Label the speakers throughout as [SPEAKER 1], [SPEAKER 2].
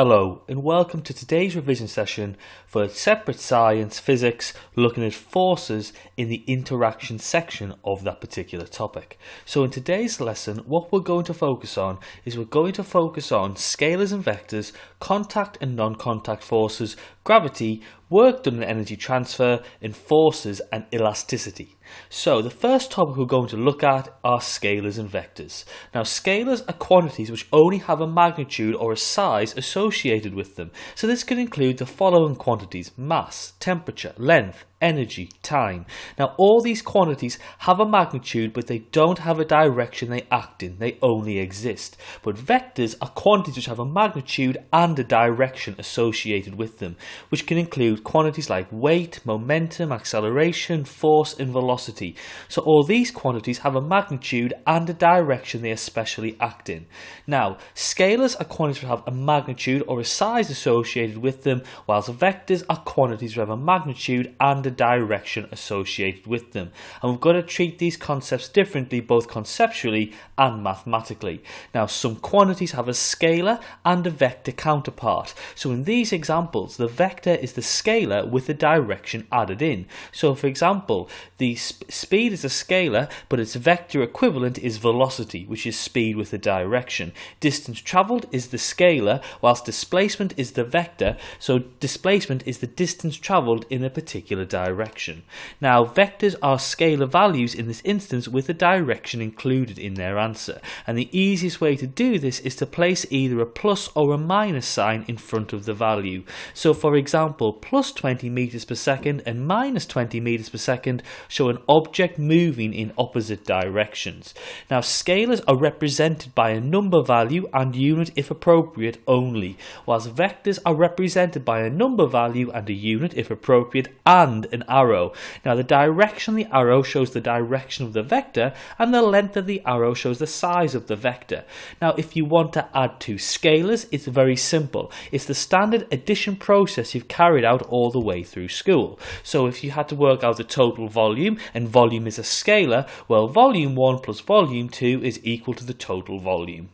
[SPEAKER 1] Hello and welcome to today's revision session for Separate Science Physics, looking at forces in the interaction section of that particular topic. So in today's lesson, what we're going to focus on is we're going to focus on scalars and vectors, contact and non-contact forces, gravity, work done in energy transfer, and forces and elasticity. So the first topic we're going to look at are scalars and vectors. Now scalars are quantities which only have a magnitude or a size associated with them. So this can include the following quantities: mass, temperature, length, energy, time. Now all these quantities have a magnitude, but they don't have a direction they act in, they only exist. But vectors are quantities which have a magnitude and a direction associated with them, which can include quantities like weight, momentum, acceleration, force and velocity. So all these quantities have a magnitude and a direction they especially act in. Now scalars are quantities which have a magnitude or a size associated with them, whilst vectors are quantities which have a magnitude and a direction associated with them. And we've got to treat these concepts differently, both conceptually and mathematically. Now some quantities have a scalar and a vector counterpart. So in these examples, the vector is the scalar with the direction added in. So for example, the speed is a scalar, but its vector equivalent is velocity, which is speed with the direction. Distance travelled is the scalar, whilst displacement is the vector. So displacement is the distance travelled in a particular direction. Now vectors are scalar values in this instance with a direction included in their answer, and the easiest way to do this is to place either a plus or a minus sign in front of the value. So for example, plus 20 meters per second and minus 20 meters per second show an object moving in opposite directions. Now scalars are represented by a number value and unit if appropriate only, whilst vectors are represented by a number value and a unit if appropriate and an arrow. Now the direction of the arrow shows the direction of the vector, and the length of the arrow shows the size of the vector. Now if you want to add two scalars, it's very simple. It's the standard addition process you've carried out all the way through school. So if you had to work out the total volume, and volume is a scalar, well, volume 1 plus volume 2 is equal to the total volume.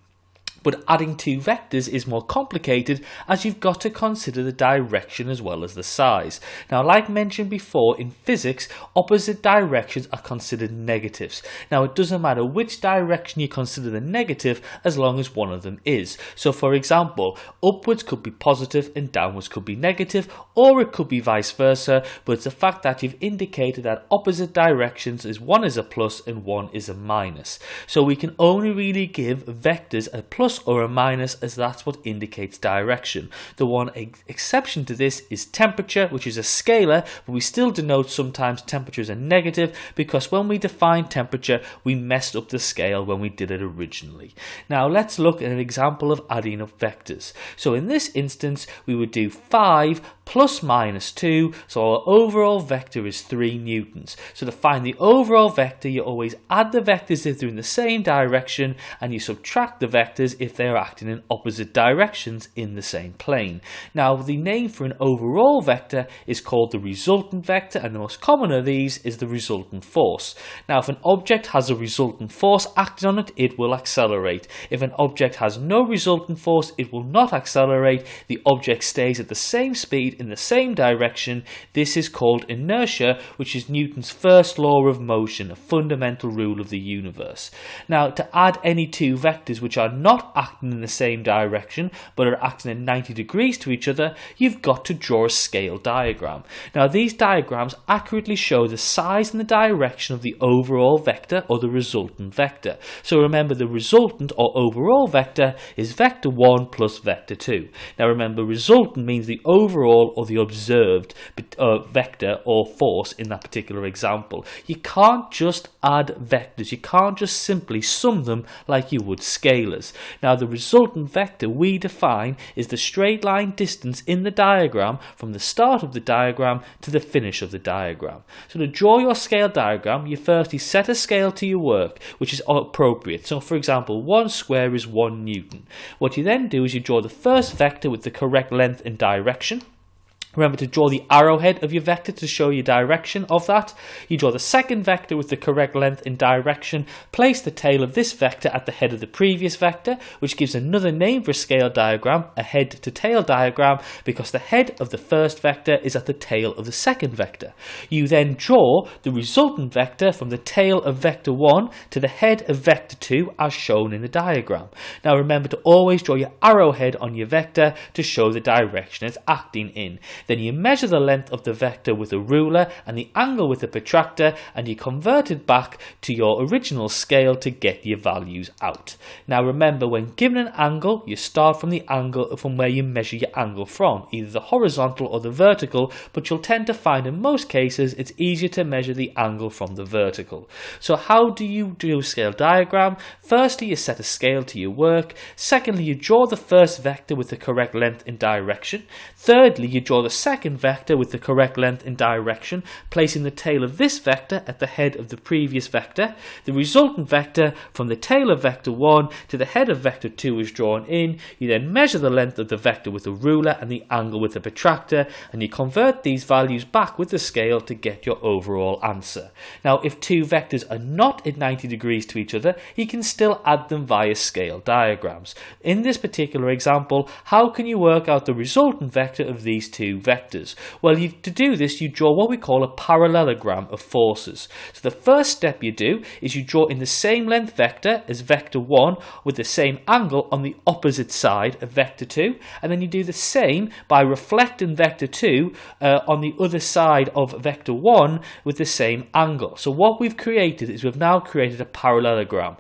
[SPEAKER 1] But adding two vectors is more complicated, as you've got to consider the direction as well as the size. Now, like mentioned before, in physics, opposite directions are considered negatives. Now, it doesn't matter which direction you consider the negative as long as one of them is. So, for example, upwards could be positive and downwards could be negative, or it could be vice versa, but it's the fact that you've indicated that opposite directions is one is a plus and one is a minus. So we can only really give vectors a plus or a minus, as that's what indicates direction. The one exception to this is temperature, which is a scalar, but we still denote sometimes temperature as a negative, because when we define temperature we messed up the scale when we did it originally. Now let's look at an example of adding up vectors. So in this instance we would do 5 plus minus 2, so our overall vector is 3 newtons. So to find the overall vector, you always add the vectors if they're in the same direction, and you subtract the vectors if they are acting in opposite directions in the same plane. Now the name for an overall vector is called the resultant vector, and the most common of these is the resultant force. Now if an object has a resultant force acting on it, it will accelerate. If an object has no resultant force, it will not accelerate. The object stays at the same speed in the same direction. This is called inertia, which is Newton's first law of motion, a fundamental rule of the universe. Now to add any two vectors which are not acting in the same direction but are acting at 90 degrees to each other, you've got to draw a scale diagram. Now these diagrams accurately show the size and the direction of the overall vector or the resultant vector. So remember, the resultant or overall vector is vector 1 plus vector 2. Now remember, resultant means the overall or the observed vector or force in that particular example. You can't just add vectors, you can't just simply sum them like you would scalars. Now the resultant vector we define is the straight line distance in the diagram from the start of the diagram to the finish of the diagram. So to draw your scale diagram, you firstly set a scale to your work which is appropriate. So for example, 1 square is 1 newton. What you then do is you draw the first vector with the correct length and direction. Remember to draw the arrowhead of your vector to show you direction of that. You draw the second vector with the correct length and direction. Place the tail of this vector at the head of the previous vector, which gives another name for a scale diagram, a head to tail diagram, because the head of the first vector is at the tail of the second vector. You then draw the resultant vector from the tail of vector 1 to the head of vector 2 as shown in the diagram. Now remember to always draw your arrowhead on your vector to show the direction it's acting in. Then you measure the length of the vector with a ruler and the angle with a protractor, and you convert it back to your original scale to get your values out. Now remember, when given an angle, you start from the angle from where you measure your angle from, either the horizontal or the vertical, but you'll tend to find in most cases it's easier to measure the angle from the vertical. So how do you do a scale diagram? Firstly, you set a scale to your work. Secondly, you draw the first vector with the correct length and direction. Thirdly, you draw the second vector with the correct length and direction, placing the tail of this vector at the head of the previous vector. The resultant vector from the tail of vector 1 to the head of vector 2 is drawn in. You then measure the length of the vector with a ruler and the angle with a protractor, and you convert these values back with the scale to get your overall answer. Now, if two vectors are not at 90 degrees to each other, you can still add them via scale diagrams. In this particular example, how can you work out the resultant vector of these two vectors? Well, to do this, you draw what we call a parallelogram of forces. So the first step you do is you draw in the same length vector as vector 1 with the same angle on the opposite side of vector 2, and then you do the same by reflecting vector 2 on the other side of vector 1 with the same angle. So what we've created is we've now created a parallelogram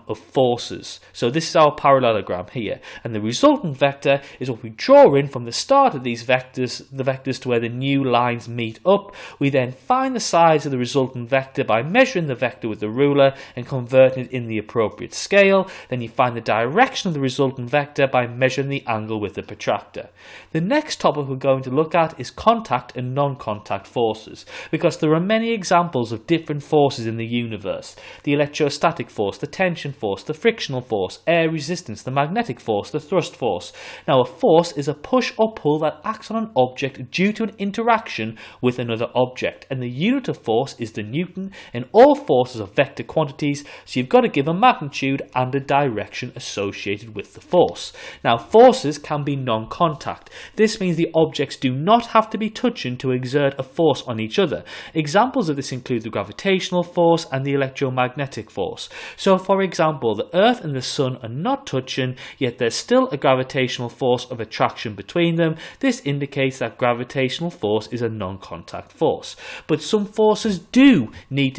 [SPEAKER 1] of forces. So this is our parallelogram here, and the resultant vector is what we draw in from the start of these vectors, the vectors to where the new lines meet up. We then find the size of the resultant vector by measuring the vector with the ruler and converting it in the appropriate scale. Then you find the direction of the resultant vector by measuring the angle with the protractor. The next topic we're going to look at is contact and non-contact forces, because there are many examples of different forces in the universe. The electrostatic force, the tension force, the frictional force, air resistance, the magnetic force, the thrust force. Now, a force is a push or pull that acts on an object due to an interaction with another object, and the unit of force is the Newton, and all forces are vector quantities, so you've got to give a magnitude and a direction associated with the force. Now, forces can be non-contact. This means the objects do not have to be touching to exert a force on each other. Examples of this include the gravitational force and the electromagnetic force. So, for example, the Earth and the Sun are not touching, yet there's still a gravitational force of attraction between them. This indicates that gravitational force is a non-contact force. But some forces do need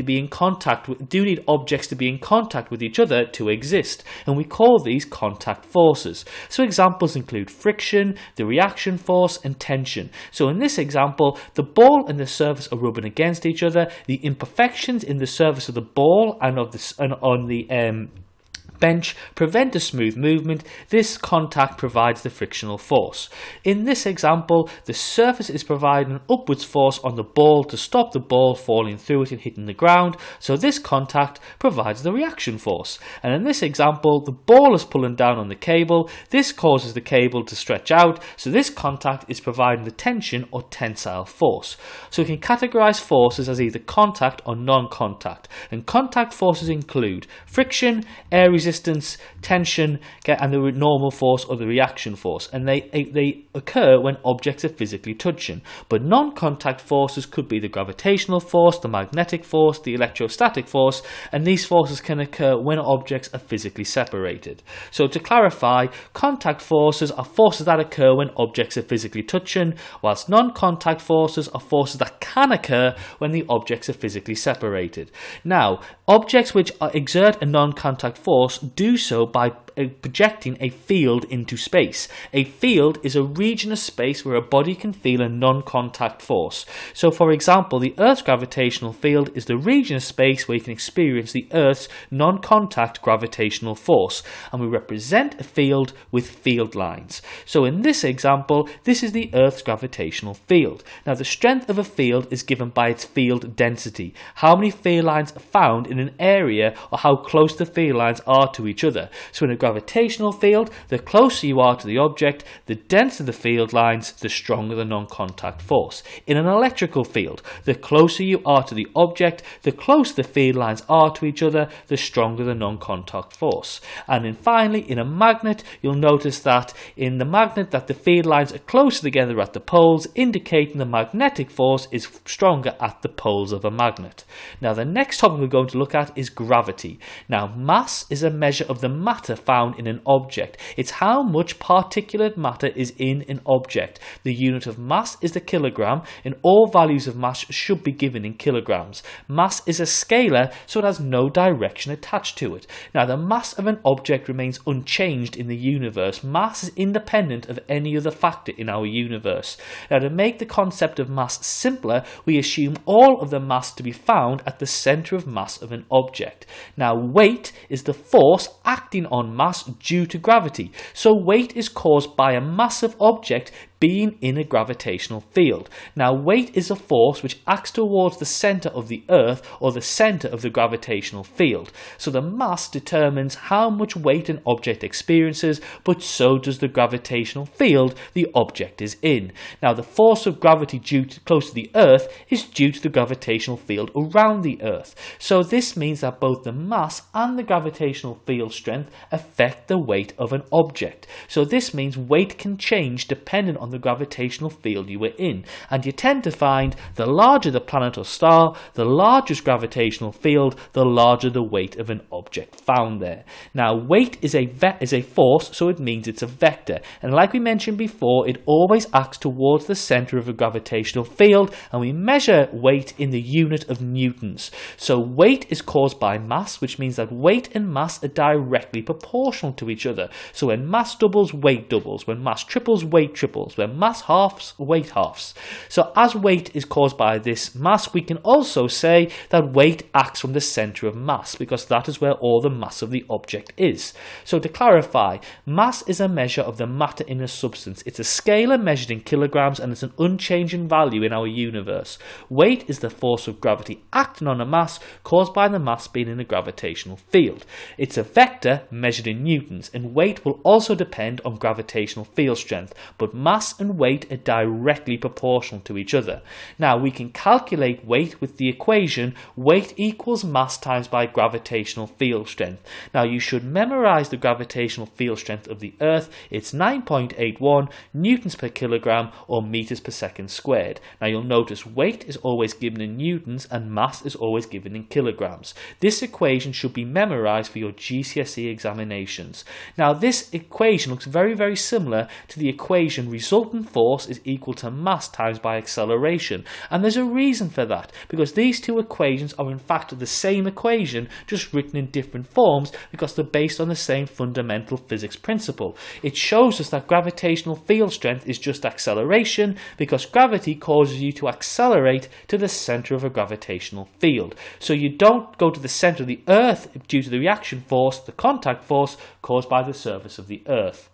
[SPEAKER 1] objects to be in contact with each other to exist, and we call these contact forces. So examples include friction, the reaction force, and tension. So in this example, the ball and the surface are rubbing against each other. The imperfections in the surface of the ball and on the bench prevent a smooth movement. This contact provides the frictional force. In this example, the surface is providing an upwards force on the ball to stop the ball falling through it and hitting the ground, so this contact provides the reaction force. And in this example, the ball is pulling down on the cable. This causes the cable to stretch out, so this contact is providing the tension or tensile force. So we can categorize forces as either contact or non-contact, and contact forces include friction, air resistance, tension, and the normal force or the reaction force, and they occur when objects are physically touching. But non-contact forces could be the gravitational force, the magnetic force, the electrostatic force, and these forces can occur when objects are physically separated. So to clarify, contact forces are forces that occur when objects are physically touching, whilst non-contact forces are forces that can occur when the objects are physically separated. Now, objects which exert a non-contact force do so by projecting a field into space. A field is a region of space where a body can feel a non-contact force. So, for example, the Earth's gravitational field is the region of space where you can experience the Earth's non-contact gravitational force, and we represent a field with field lines. So in this example, this is the Earth's gravitational field. Now, the strength of a field is given by its field density, how many field lines are found in an area or how close the field lines are to each other. So in a gravitational field, the closer you are to the object, the denser the field lines, the stronger the non-contact force. In an electrical field, the closer you are to the object, the closer the field lines are to each other, the stronger the non-contact force. And then finally, in a magnet, you'll notice that in the magnet that the field lines are closer together at the poles, indicating the magnetic force is stronger at the poles of a magnet. Now the next topic we're going to look at is gravity. Now mass is a measure of the matter found in an object. It's how much particulate matter is in an object. The unit of mass is the kilogram, and all values of mass should be given in kilograms. Mass is a scalar, so it has no direction attached to it. Now the mass of an object remains unchanged in the universe. Mass is independent of any other factor in our universe. Now to make the concept of mass simpler, we assume all of the mass to be found at the centre of mass of an object. Now weight is the force acting on mass due to gravity. So weight is caused by a massive object being in a gravitational field. Now weight is a force which acts towards the centre of the Earth, or the centre of the gravitational field. So the mass determines how much weight an object experiences, but so does the gravitational field the object is in. Now the force of gravity close to the Earth is due to the gravitational field around the Earth. So this means that both the mass and the gravitational field strength affect the weight of an object. So this means weight can change depending on the gravitational field you were in, and you tend to find the larger the planet or star, the larger gravitational field, the larger the weight of an object found there. Now weight is a force, so it means it's a vector, and like we mentioned before, it always acts towards the centre of a gravitational field, and we measure weight in the unit of newtons. So weight is caused by mass, which means that weight and mass are directly proportional to each other. So when mass doubles, weight doubles. When mass triples, weight triples. When mass halves, weight halves. So as weight is caused by this mass, we can also say that weight acts from the centre of mass, because that is where all the mass of the object is. So to clarify, mass is a measure of the matter in a substance. It's a scalar measured in kilograms, and it's an unchanging value in our universe. Weight is the force of gravity acting on a mass caused by the mass being in a gravitational field. It's a vector measured in newtons, and weight will also depend on gravitational field strength, but mass and weight are directly proportional to each other. Now we can calculate weight with the equation weight equals mass times by gravitational field strength. Now you should memorize the gravitational field strength of the Earth. It's 9.81 newtons per kilogram, or meters per second squared. Now you'll notice weight is always given in newtons and mass is always given in kilograms. This equation should be memorized for your GCSE examinations. Now this equation looks very similar to the equation resultant force is equal to mass times by acceleration, and there's a reason for that, because these two equations are in fact the same equation, just written in different forms, because they're based on the same fundamental physics principle. It shows us that gravitational field strength is just acceleration, because gravity causes you to accelerate to the centre of a gravitational field. So you don't go to the centre of the Earth due to the reaction force, the contact force caused by the surface of the Earth.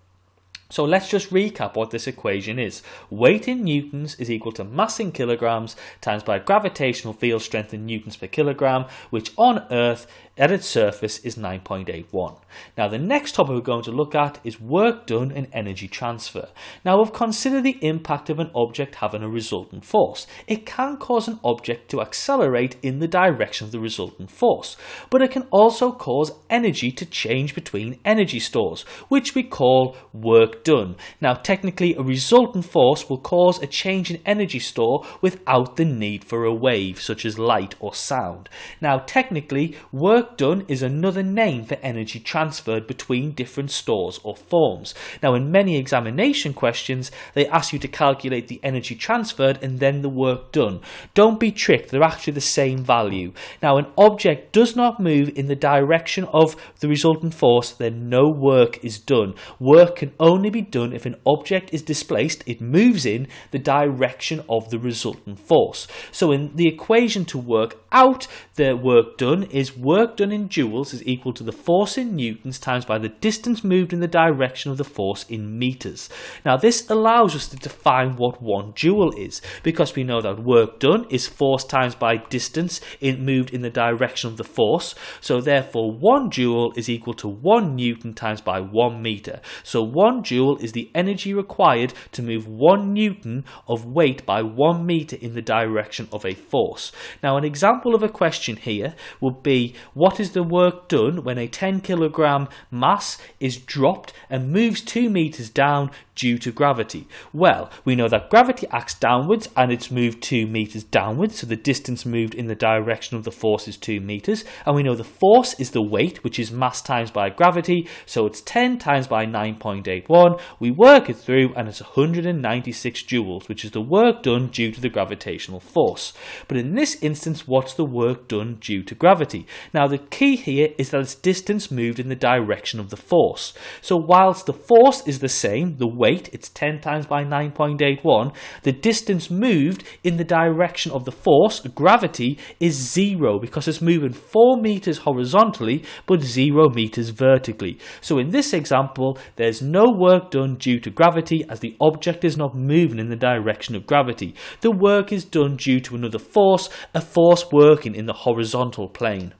[SPEAKER 1] So let's just recap what this equation is. Weight in newtons is equal to mass in kilograms times by gravitational field strength in newtons per kilogram, which on Earth at its surface is 9.81. Now the next topic we're going to look at is work done and energy transfer. Now we've considered the impact of an object having a resultant force. It can cause an object to accelerate in the direction of the resultant force, but it can also cause energy to change between energy stores, which we call work done. Now technically a resultant force will cause a change in energy store without the need for a wave, such as light or sound. Now technically work done is another name for energy transferred between different stores or forms. Now in many examination questions they ask you to calculate the energy transferred and then the work done. Don't be tricked, they're actually the same value. Now an object does not move in the direction of the resultant force, then no work is done. Work can only be done if an object is displaced, it moves in the direction of the resultant force. So in the equation to work out the work done is work work done in joules is equal to the force in newtons times by the distance moved in the direction of the force in meters. Now this allows us to define what 1 joule is, because we know that work done is force times by distance moved in the direction of the force. So therefore 1 joule is equal to 1 newton times by 1 meter. So 1 joule is the energy required to move 1 newton of weight by 1 meter in the direction of a force. Now an example of a question here would be, what is the work done when a 10 kilogram mass is dropped and moves 2 meters down due to gravity? Well, we know that gravity acts downwards and it's moved 2 meters downwards, so the distance moved in the direction of the force is 2 meters, and we know the force is the weight, which is mass times by gravity, so it's 10 times by 9.81. We work it through and it's 196 joules, which is the work done due to the gravitational force. But in this instance, what's the work done due to gravity? Now the key here is that it's distance moved in the direction of the force. So whilst the force is the same, the weight, it's 10 times by 9.81, the distance moved in the direction of the force, gravity, is 0, because it's moving 4 meters horizontally but 0 meters vertically. So in this example, there's no work done due to gravity, as the object is not moving in the direction of gravity. The work is done due to another force, a force working in the horizontal plane.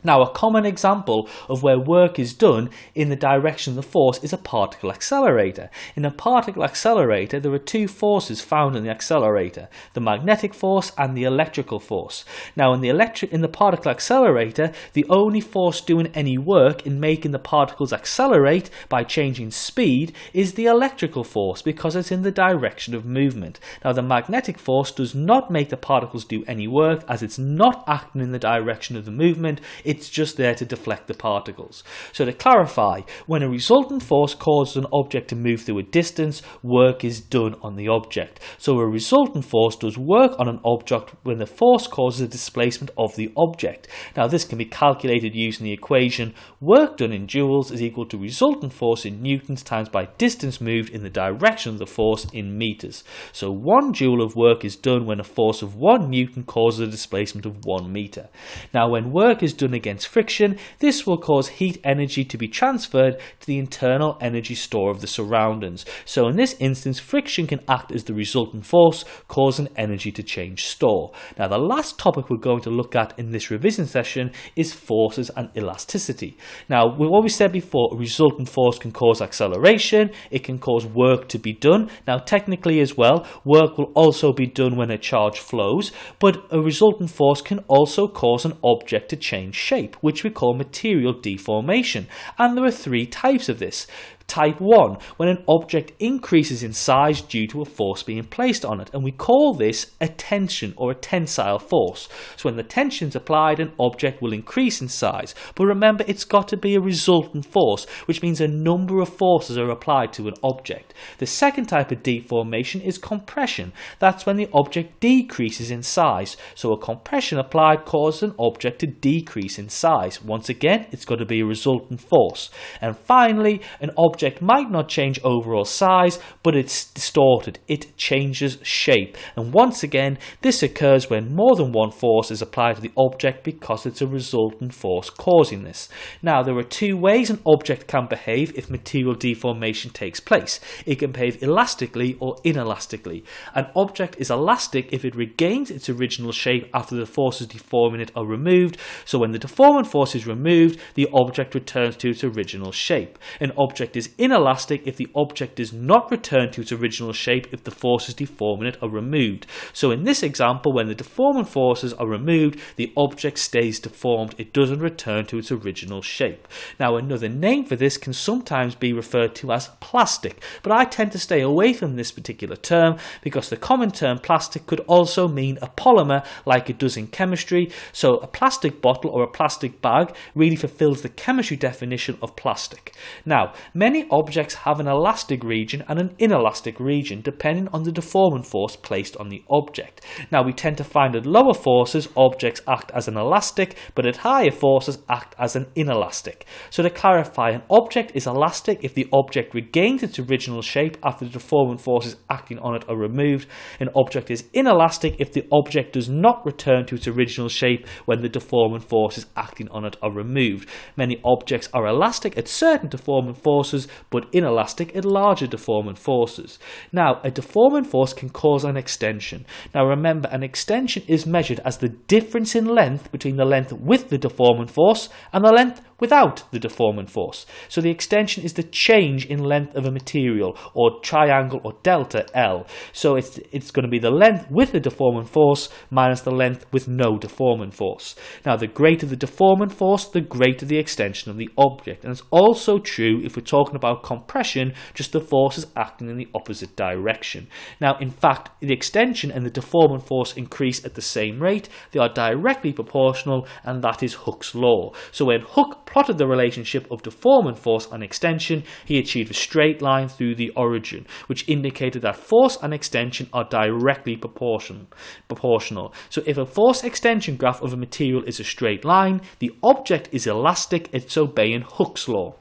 [SPEAKER 1] Now, a common example of where work is done in the direction of the force is a particle accelerator. In a particle accelerator, there are 2 forces found in the accelerator, the magnetic force and the electrical force. Now, in the particle accelerator, the only force doing any work in making the particles accelerate by changing speed is the electrical force, because it's in the direction of movement. Now, the magnetic force does not make the particles do any work, as it's not acting in the direction of the movement. It's just there to deflect the particles. So to clarify, when a resultant force causes an object to move through a distance, work is done on the object. So a resultant force does work on an object when the force causes a displacement of the object. Now this can be calculated using the equation work done in joules is equal to resultant force in newtons times by distance moved in the direction of the force in meters. So 1 joule of work is done when a force of 1 newton causes a displacement of 1 meter. Now when work is done against friction, this will cause heat energy to be transferred to the internal energy store of the surroundings. So in this instance, friction can act as the resultant force, causing energy to change store. Now the last topic we're going to look at in this revision session is forces and elasticity. Now what we said before, a resultant force can cause acceleration, it can cause work to be done. Now technically as well, work will also be done when a charge flows, but a resultant force can also cause an object to change shape, which we call material deformation. And there are 3 types of this. Type 1, when an object increases in size due to a force being placed on it, and we call this a tension or a tensile force. So when the tension is applied, an object will increase in size. But remember, it's got to be a resultant force, which means a number of forces are applied to an object. The second type of deformation is compression. That's when the object decreases in size. So a compression applied causes an object to decrease in size. Once again, it's got to be a resultant force. And finally, an object might not change overall size, but it's distorted. It changes shape. And once again, this occurs when more than one force is applied to the object, because it's a resultant force causing this. Now, there are 2 ways an object can behave if material deformation takes place. It can behave elastically or inelastically. An object is elastic if it regains its original shape after the forces deforming it are removed. So when the deforming force is removed, the object returns to its original shape. An object is inelastic if the object does not return to its original shape if the forces deforming it are removed. So in this example, when the deforming forces are removed, the object stays deformed. It doesn't return to its original shape. Now another name for this can sometimes be referred to as plastic, but I tend to stay away from this particular term because the common term plastic could also mean a polymer, like it does in chemistry. So a plastic bottle or a plastic bag really fulfills the chemistry definition of plastic. Now, many many objects have an elastic region and an inelastic region depending on the deforming force placed on the object. Now we tend to find at lower forces objects act as an elastic, but at higher forces act as an inelastic. So to clarify, an object is elastic if the object regains its original shape after the deforming forces acting on it are removed. An object is inelastic if the object does not return to its original shape when the deforming forces acting on it are removed. Many objects are elastic at certain deforming forces, but inelastic at larger deforming forces. Now, a deforming force can cause an extension. Now remember, an extension is measured as the difference in length between the length with the deforming force and the length without the deforming force. So the extension is the change in length of a material, or triangle, or delta L. So it's going to be the length with the deforming force minus the length with no deforming force. Now the greater the deforming force, the greater the extension of the object. And it's also true if we're talking about compression, just the force is acting in the opposite direction. Now in fact, the extension and the deforming force increase at the same rate. They are directly proportional, and that is Hooke's law. So when Hooke plotted the relationship of deforming force and extension, he achieved a straight line through the origin, which indicated that force and extension are directly proportional. So if a force extension graph of a material is a straight line, the object is elastic, it's obeying Hooke's law.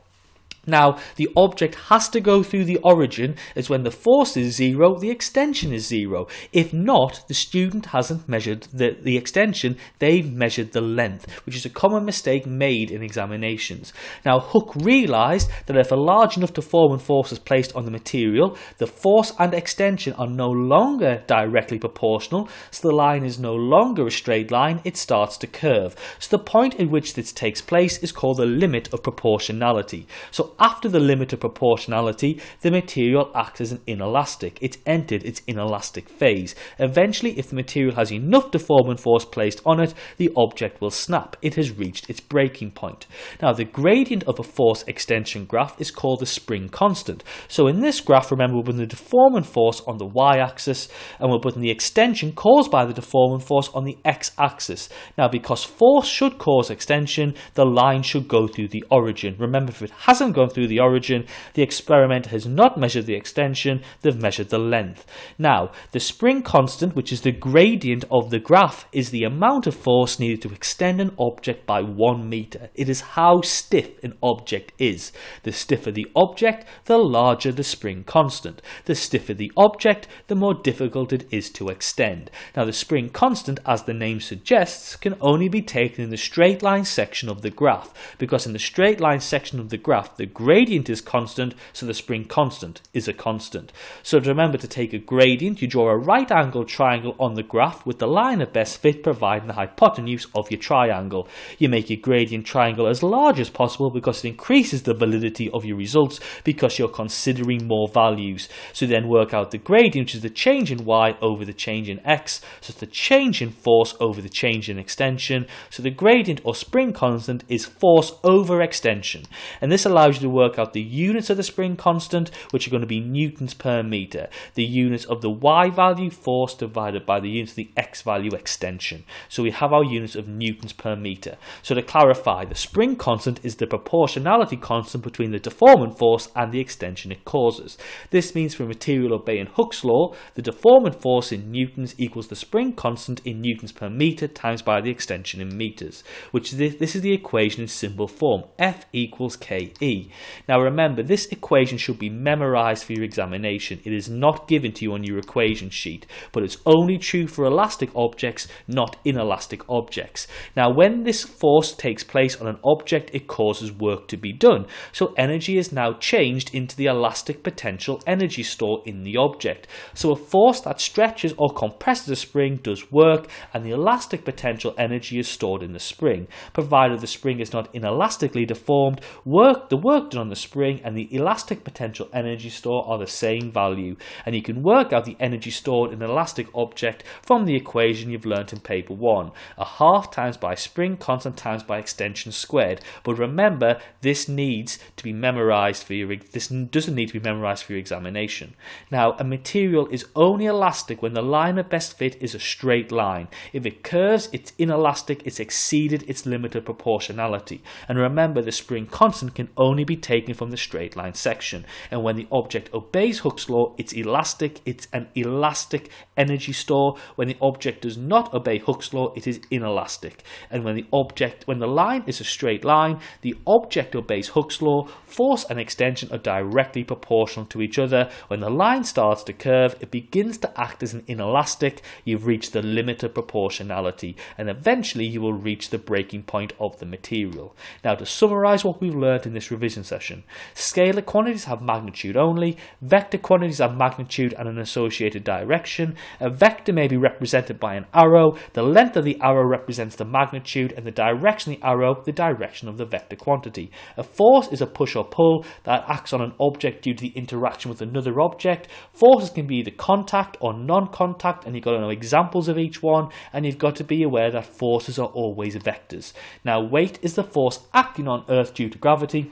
[SPEAKER 1] Now, the object has to go through the origin, as when the force is 0, the extension is 0. If not, the student hasn't measured the extension, they've measured the length, which is a common mistake made in examinations. Now, Hooke realised that if a large enough deforming force is placed on the material, the force and extension are no longer directly proportional, so the line is no longer a straight line, it starts to curve. So the point at which this takes place is called the limit of proportionality. So after the limit of proportionality, the material acts as an inelastic. It's entered its inelastic phase. Eventually, if the material has enough deforming force placed on it, the object will snap. It has reached its breaking point. Now, the gradient of a force extension graph is called the spring constant. So in this graph, remember, we're putting the deforming force on the y-axis, and we're putting the extension caused by the deforming force on the x-axis. Now, because force should cause extension, the line should go through the origin. Remember, if it hasn't gone through the origin, the experimenter has not measured the extension, they've measured the length. Now, the spring constant, which is the gradient of the graph, is the amount of force needed to extend an object by 1 meter. It is how stiff an object is. The stiffer the object, the larger the spring constant. The stiffer the object, the more difficult it is to extend. Now, the spring constant, as the name suggests, can only be taken in the straight line section of the graph, because in the straight line section of the graph, the gradient is constant, so the spring constant is a constant. So to remember to take a gradient, you draw a right angled triangle on the graph with the line of best fit providing the hypotenuse of your triangle. You make your gradient triangle as large as possible because it increases the validity of your results because you're considering more values. So then work out the gradient, which is the change in y over the change in x. So it's the change in force over the change in extension. So the gradient or spring constant is force over extension. And this allows you to work out the units of the spring constant, which are going to be newtons per meter. The units of the y value, force, divided by the units of the x value, extension. So we have our units of newtons per meter. So to clarify, the spring constant is the proportionality constant between the deforming force and the extension it causes. This means for a material obeying Hooke's law, the deforming force in newtons equals the spring constant in newtons per meter times by the extension in meters, which this is the equation in simple form, F equals KE. Now remember, this equation should be memorized for your examination. It is not given to you on your equation sheet, but it's only true for elastic objects, not inelastic objects. Now when this force takes place on an object, it causes work to be done. So energy is now changed into the elastic potential energy stored in the object. So a force that stretches or compresses a spring does work, and the elastic potential energy is stored in the spring. Provided the spring is not inelastically deformed, the work done on the spring and the elastic potential energy stored are the same value, and you can work out the energy stored in an elastic object from the equation you've learnt in paper 1, a half times by spring constant times by extension squared. But remember, this needs to be memorized for your doesn't need to be memorized for your examination. Now, a material is only elastic when the line of best fit is a straight line. If it curves, it's inelastic, it's exceeded its limit of proportionality. And remember, the spring constant can only be taken from the straight line section. And when the object obeys Hooke's law, it's elastic, it's an elastic energy store. When the object does not obey Hooke's law, it is inelastic. And when the line is a straight line, the object obeys Hooke's law, force and extension are directly proportional to each other. When the line starts to curve, it begins to act as an inelastic. You've reached the limit of proportionality, and eventually you will reach the breaking point of the material. Now, to summarise what we've learned in this revision session: scalar quantities have magnitude only, vector quantities have magnitude and an associated direction. A vector may be represented by an arrow. The length of the arrow represents the magnitude, and the direction of the arrow the direction of the vector quantity. A force is a push or pull that acts on an object due to the interaction with another object. Forces can be either contact or non-contact, and you've got to know examples of each one, and you've got to be aware that forces are always vectors. Now, weight is the force acting on Earth due to gravity,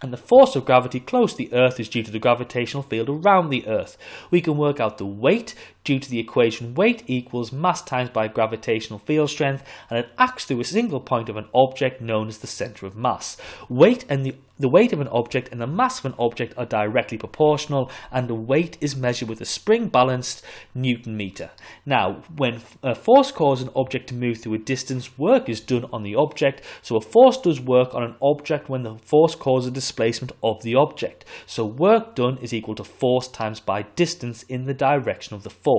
[SPEAKER 1] and the force of gravity close to the Earth is due to the gravitational field around the Earth. We can work out the weight due to the equation weight equals mass times by gravitational field strength, and it acts through a single point of an object known as the centre of mass. Weight and the weight of an object and the mass of an object are directly proportional, and the weight is measured with a spring-balanced Newton meter. Now, when a force causes an object to move through a distance, work is done on the object. So a force does work on an object when the force causes a displacement of the object. So work done is equal to force times by distance in the direction of the force.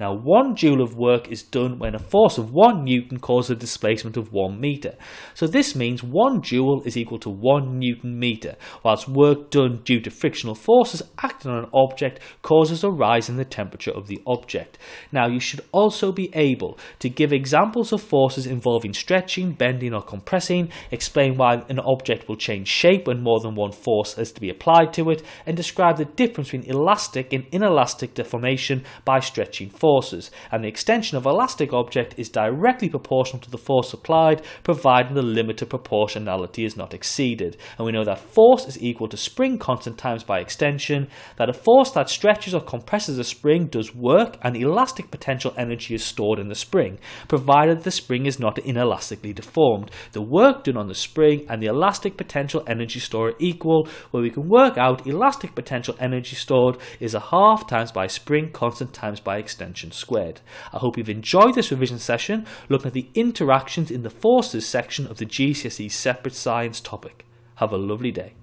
[SPEAKER 1] Now, 1 joule of work is done when a force of 1 Newton causes a displacement of 1 meter. So this means 1 joule is equal to 1 Newton meter, whilst work done due to frictional forces acting on an object causes a rise in the temperature of the object. Now, you should also be able to give examples of forces involving stretching, bending or compressing, explain why an object will change shape when more than one force is to be applied to it, and describe the difference between elastic and inelastic deformation by stretching forces. And the extension of elastic object is directly proportional to the force applied, provided the limit of proportionality is not exceeded. And we know that force is equal to spring constant times by extension, that a force that stretches or compresses a spring does work, and elastic potential energy is stored in the spring, provided the spring is not inelastically deformed. The work done on the spring and the elastic potential energy stored are equal, where we can work out elastic potential energy stored is a half times by spring constant times by extension squared. I hope you've enjoyed this revision session looking at the interactions in the forces section of the GCSE Separate Science topic. Have a lovely day.